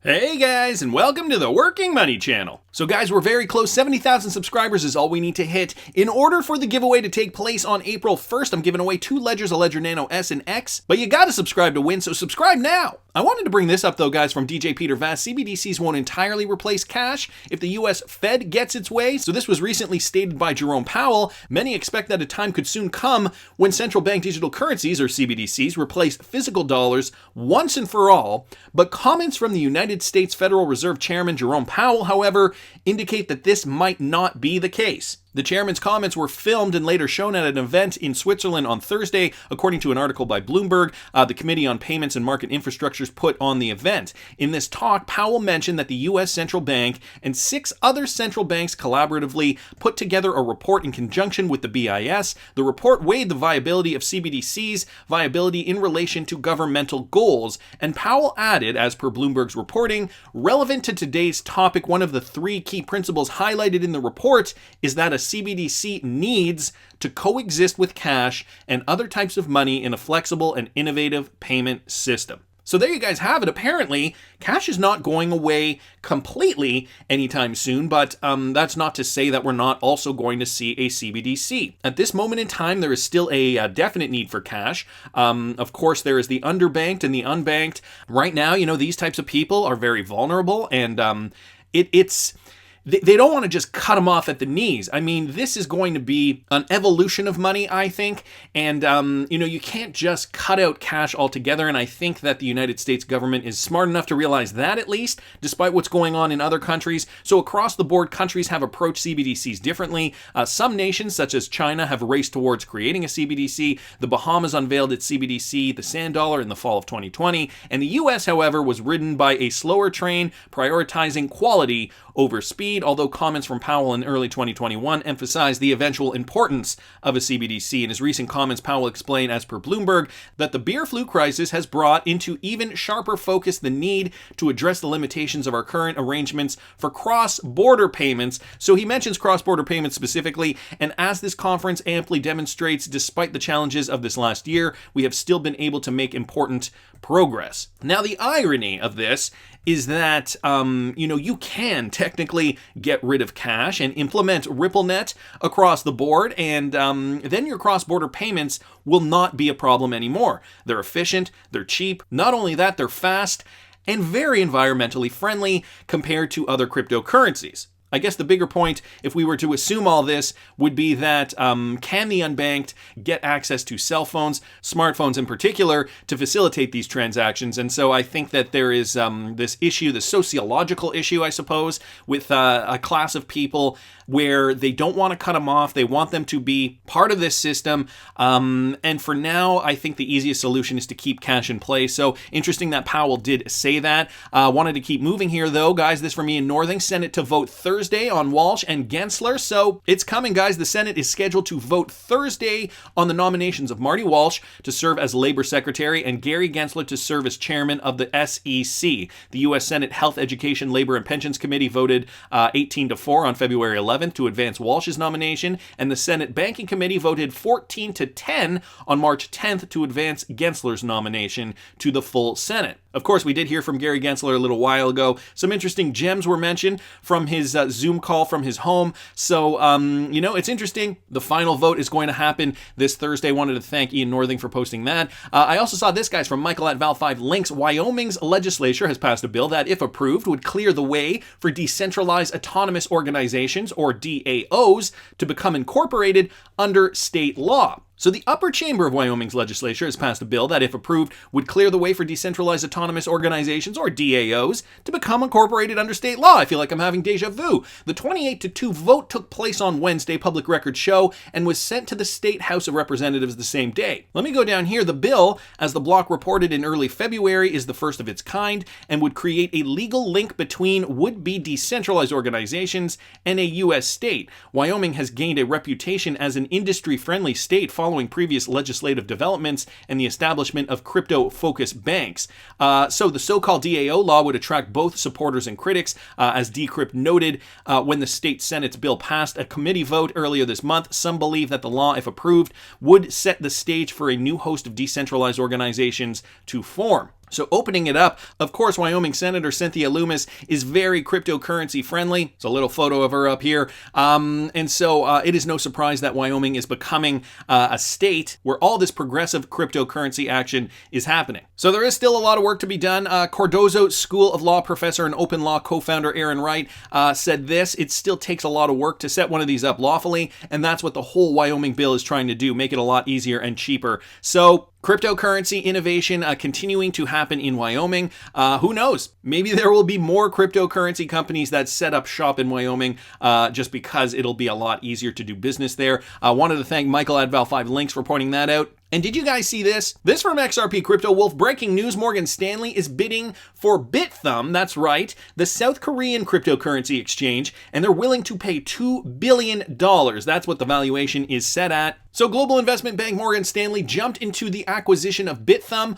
Hey guys, and welcome to the Working Money channel. So guys, we're very close. 70,000 subscribers is all we need to hit. In order for the giveaway to take place on April 1st, I'm giving away 2 ledgers, a Ledger Nano S and X, but you gotta subscribe to win, so subscribe now. I wanted to bring this up though, guys, from DJ Peter Vass. CBDCs won't entirely replace cash if the US Fed gets its way. So this was recently stated by Jerome Powell. Many expect that a time could soon come when central bank digital currencies, or CBDCs, replace physical dollars once and for all. But comments from the United States Federal Reserve Chairman Jerome Powell, however, indicate that this might not be the case. The chairman's comments were filmed and later shown at an event in Switzerland on Thursday, according to an article by Bloomberg. The Committee on Payments and Market Infrastructures put on the event. In this talk, Powell mentioned that the U.S. Central Bank and 6 other central banks collaboratively put together a report in conjunction with the BIS. The report weighed the viability of CBDCs, viability in relation to governmental goals, and Powell added, as per Bloomberg's reporting, relevant to today's topic, one of the 3 key principles highlighted in the report is that a CBDC needs to coexist with cash and other types of money in a flexible and innovative payment system. So there you guys have it. Apparently, cash is not going away completely anytime soon, but that's not to say that we're not also going to see a CBDC. At this moment in time, there is still a definite need for cash. Of course, there is the underbanked and the unbanked. Right now, these types of people are very vulnerable, and they don't want to just cut them off at the knees. I mean, this is going to be an evolution of money, I think. And, you can't just cut out cash altogether. And I think that the United States government is smart enough to realize that, at least, despite what's going on in other countries. So across the board, countries have approached CBDCs differently. Some nations, such as China, have raced towards creating a CBDC. The Bahamas unveiled its CBDC, the sand dollar, in the fall of 2020. And the U.S., however, was ridden by a slower train, prioritizing quality over speed, although comments from Powell in early 2021 emphasized the eventual importance of a CBDC. In his recent comments, Powell explained, as per Bloomberg, that the beer flu crisis has brought into even sharper focus the need to address the limitations of our current arrangements for cross-border payments. So he mentions cross-border payments specifically, and as this conference amply demonstrates, despite the challenges of this last year, we have still been able to make important progress. Now, the irony of this is that, you can technically get rid of cash and implement RippleNet across the board, and then your cross-border payments will not be a problem anymore. They're efficient, they're cheap. Not only that, they're fast and very environmentally friendly compared to other cryptocurrencies. I guess the bigger point, if we were to assume all this, would be that can the unbanked get access to cell phones, smartphones in particular, to facilitate these transactions? And so I think that there is this issue, the sociological issue, I suppose, with a class of people where they don't want to cut them off. They want them to be part of this system. And for now, I think the easiest solution is to keep cash in place. So interesting that Powell did say that. Wanted to keep moving here, though, guys. This from Ian Northing. Senate to vote Thursday on Walsh and Gensler. So it's coming, guys. The Senate is scheduled to vote Thursday on the nominations of Marty Walsh to serve as Labor Secretary and Gary Gensler to serve as Chairman of the SEC. The U.S. Senate Health, Education, Labor, and Pensions Committee voted 18-4 on February 11th to advance Walsh's nomination, and the Senate Banking Committee voted 14-10 on March 10th to advance Gensler's nomination to the full Senate. Of course, we did hear from Gary Gensler a little while ago. Some interesting gems were mentioned from his Zoom call from his home. So, it's interesting. The final vote is going to happen this Thursday. Wanted to thank Ian Northing for posting that. I also saw this, guys, from Michael at Val5 Links. Wyoming's legislature has passed a bill that, if approved, would clear the way for decentralized autonomous organizations, or DAOs, to become incorporated under state law. So the upper chamber of Wyoming's legislature has passed a bill that, if approved, would clear the way for decentralized autonomous organizations, or DAOs, to become incorporated under state law. I feel like I'm having deja vu. The 28-2 vote took place on Wednesday, public records show, and was sent to the State House of Representatives the same day. Let me go down here. The bill, as the bloc reported in early February, is the first of its kind and would create a legal link between would-be decentralized organizations and a U.S. state. Wyoming has gained a reputation as an industry-friendly state following previous legislative developments and the establishment of crypto-focused banks. So the so-called DAO law would attract both supporters and critics. As Decrypt noted, when the state Senate's bill passed a committee vote earlier this month, some believe that the law, if approved, would set the stage for a new host of decentralized organizations to form. So opening it up, of course, Wyoming Senator Cynthia Lummis is very cryptocurrency friendly. It's a little photo of her up here. And so it is no surprise that Wyoming is becoming a state where all this progressive cryptocurrency action is happening. So there is still a lot of work to be done. Cardozo School of Law professor and open law co-founder Aaron Wright said this: it still takes a lot of work to set one of these up lawfully, and that's what the whole Wyoming bill is trying to do, make it a lot easier and cheaper. So cryptocurrency innovation continuing to happen in Wyoming. Who knows? Maybe there will be more cryptocurrency companies that set up shop in Wyoming just because it'll be a lot easier to do business there. I wanted to thank Michael at Val5 Links for pointing that out. And did you guys see this? This from XRP Crypto Wolf. Breaking news: Morgan Stanley is bidding for BitThumb, that's right, the South Korean cryptocurrency exchange, and they're willing to pay $2 billion. That's what the valuation is set at. So global investment bank Morgan Stanley jumped into the acquisition of BitThumb,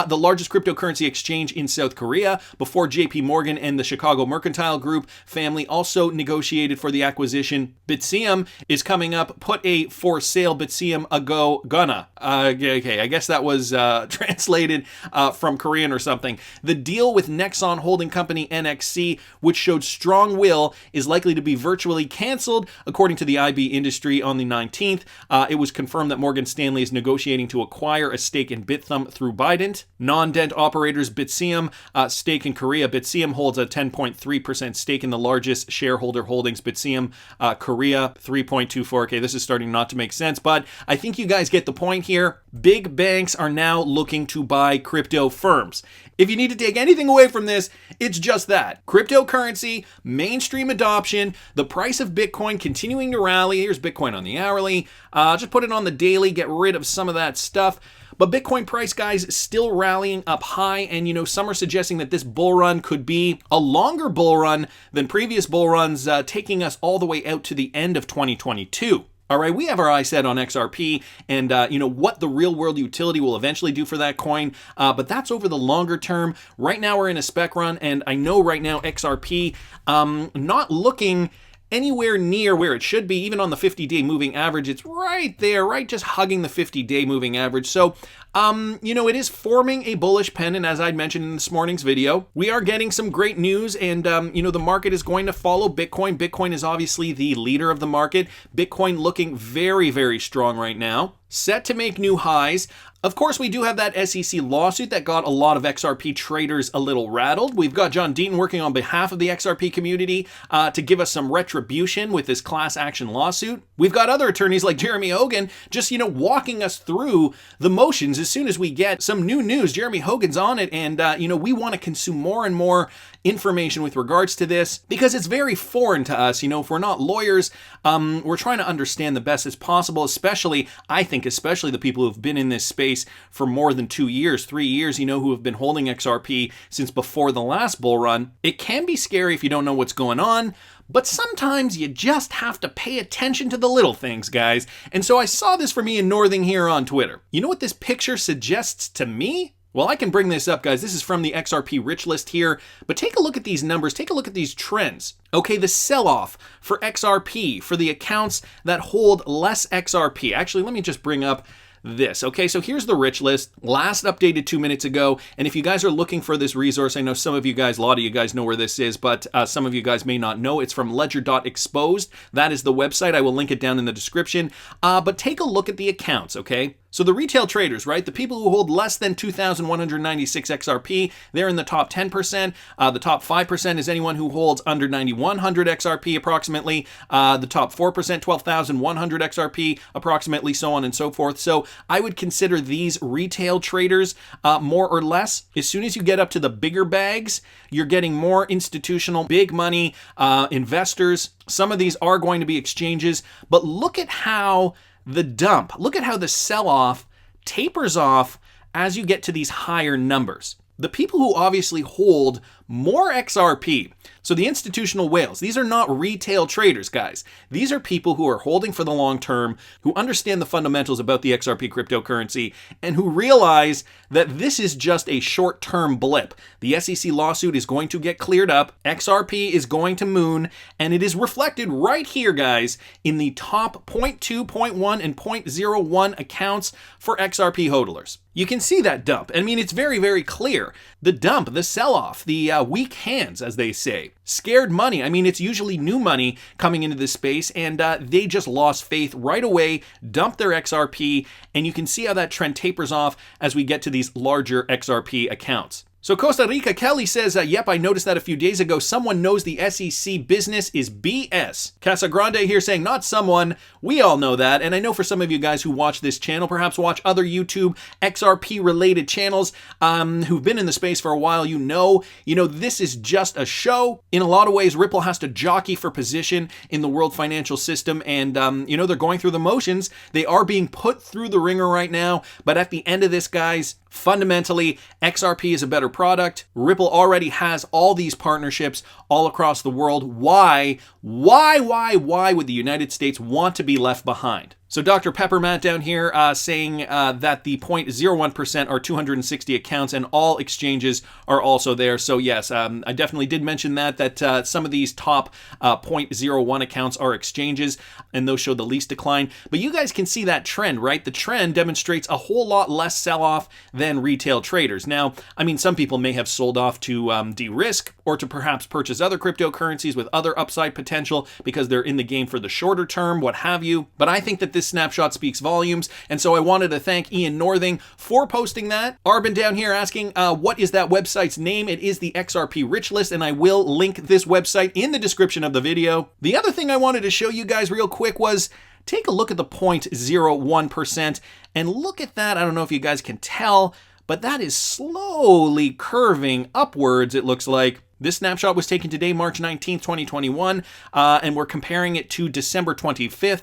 the largest cryptocurrency exchange in South Korea, before JP Morgan and the Chicago Mercantile Group family also negotiated for the acquisition. Bitsium is coming up. Put a for sale Bitsium ago gonna. Okay, I guess that was translated from Korean or something. The deal with Nexon holding company NXC, which showed strong will, is likely to be virtually canceled, according to the IB Industry on the 19th. It was confirmed that Morgan Stanley is negotiating to acquire a stake in BitThumb through Bident. Non-dent operators Bitsium stake in Korea. Bitsium holds a 10.3% stake in the largest shareholder holdings. Bitsium Korea 3.24. Okay, this is starting not to make sense, but I think you guys get the point here. Big banks are now looking to buy crypto firms. If you need to take anything away from this, it's just that. Cryptocurrency, mainstream adoption, the price of Bitcoin continuing to rally. Here's Bitcoin on the hourly. Just put it on the daily, get rid of some of that stuff. But Bitcoin price, guys, is still rallying up high. And, you know, some are suggesting that this bull run could be a longer bull run than previous bull runs, taking us all the way out to the end of 2022. All right, we have our eyes set on XRP and, what the real world utility will eventually do for that coin. But that's over the longer term. Right now we're in a spec run, and I know right now XRP not looking anywhere near where it should be. Even on the 50-day moving average, it's right there, right just hugging the 50-day moving average. So, it is forming a bullish pennant, as I'd mentioned in this morning's video. We are getting some great news, and, the market is going to follow Bitcoin. Bitcoin is obviously the leader of the market. Bitcoin looking very, very strong right now, set to make new highs. Of course, we do have that SEC lawsuit that got a lot of XRP traders a little rattled. We've got John Deaton working on behalf of the XRP community to give us some retribution with this class action lawsuit. We've got other attorneys like Jeremy Hogan just, walking us through the motions as soon as we get some new news. Jeremy Hogan's on it, and, we want to consume more and more information with regards to this because it's very foreign to us. If we're not lawyers, we're trying to understand the best as possible, especially the people who've been in this space for more than 2 years, 3 years, who have been holding XRP since before the last bull run. It can be scary if you don't know what's going on, but sometimes you just have to pay attention to the little things, guys. And so I saw this from Ian Northing here on Twitter. You know what this picture suggests to me? Well, I can bring this up, guys. This is from the XRP RICHLIST here, but take a look at these numbers. Take a look at these trends. Okay, the sell-off for XRP, for the accounts that hold less XRP. Actually, let me just bring up this. Okay, so here's the RICHLIST, last updated 2 minutes ago. And if you guys are looking for this resource, I know some of you guys, a lot of you guys know where this is, but some of you guys may not know. It's from ledger.exposed. That is the website. I will link it down in the description. But take a look at the accounts, okay? So the retail traders, right? The people who hold less than 2,196 XRP, they're in the top 10%. The top 5% is anyone who holds under 9,100 XRP approximately. The top 4%, 12,100 XRP approximately, so on and so forth. So I would consider these retail traders more or less. As soon as you get up to the bigger bags, you're getting more institutional, big money investors. Some of these are going to be exchanges, but look at how look at how the sell-off tapers off as you get to these higher numbers. The people who obviously hold more XRP. So the institutional whales, these are not retail traders, guys. These are people who are holding for the long term, who understand the fundamentals about the XRP cryptocurrency, and who realize that this is just a short-term blip. The SEC lawsuit is going to get cleared up, XRP is going to moon, and it is reflected right here, guys, in the top 0.2, 0.1, and 0.01 accounts for XRP hodlers. You can see that dump. I mean, it's very, very clear. The dump, the sell-off, the weak hands, as they say. Scared money. I mean, it's usually new money coming into this space, and they just lost faith right away, dumped their XRP, and you can see how that trend tapers off as we get to these larger XRP accounts. So Costa Rica Kelly says, yep, I noticed that a few days ago. Someone knows the SEC business is BS. Casagrande here saying, not someone. We all know that. And I know for some of you guys who watch this channel, perhaps watch other YouTube XRP related channels who've been in the space for a while, you know, this is just a show. In a lot of ways, Ripple has to jockey for position in the world financial system. And, they're going through the motions. They are being put through the ringer right now. But at the end of this, guys, fundamentally, XRP is a better product. Ripple already has all these partnerships all across the world. Why would the United States want to be left behind? So Dr. Peppermatt down here saying that the 0.01% are 260 accounts and all exchanges are also there. So yes, I definitely did mention that some of these top 0.01 accounts are exchanges and those show the least decline. But you guys can see that trend, right? The trend demonstrates a whole lot less sell-off than retail traders. Now, I mean, some people may have sold off to de-risk or to perhaps purchase other cryptocurrencies with other upside potential because they're in the game for the shorter term, what have you. But I think that this snapshot speaks volumes, and so I wanted to thank Ian Northing for posting that. Arbin down here asking, what is that website's name? It is the XRP RICHLIST, and I will link this website in the description of the video. The other thing I wanted to show you guys real quick was take a look at the 0.01% and look at that. I don't know if you guys can tell, but that is slowly curving upwards, it looks like. This snapshot was taken today, March 19th, 2021, and we're comparing it to December 25th,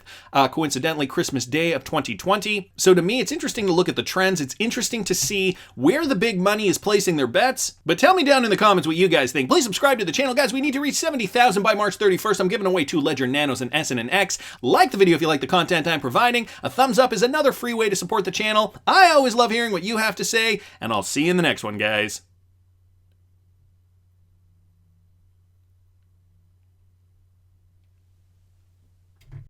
coincidentally Christmas Day of 2020. So to me, it's interesting to look at the trends. It's interesting to see where the big money is placing their bets. But tell me down in the comments what you guys think. Please subscribe to the channel, guys. We need to reach 70,000 by March 31st. I'm giving away 2 Ledger Nanos, an S and an X. Like the video if you like the content I'm providing. A thumbs up is another free way to support the channel. I always love hearing what you have to say, and I'll see you in the next one, guys.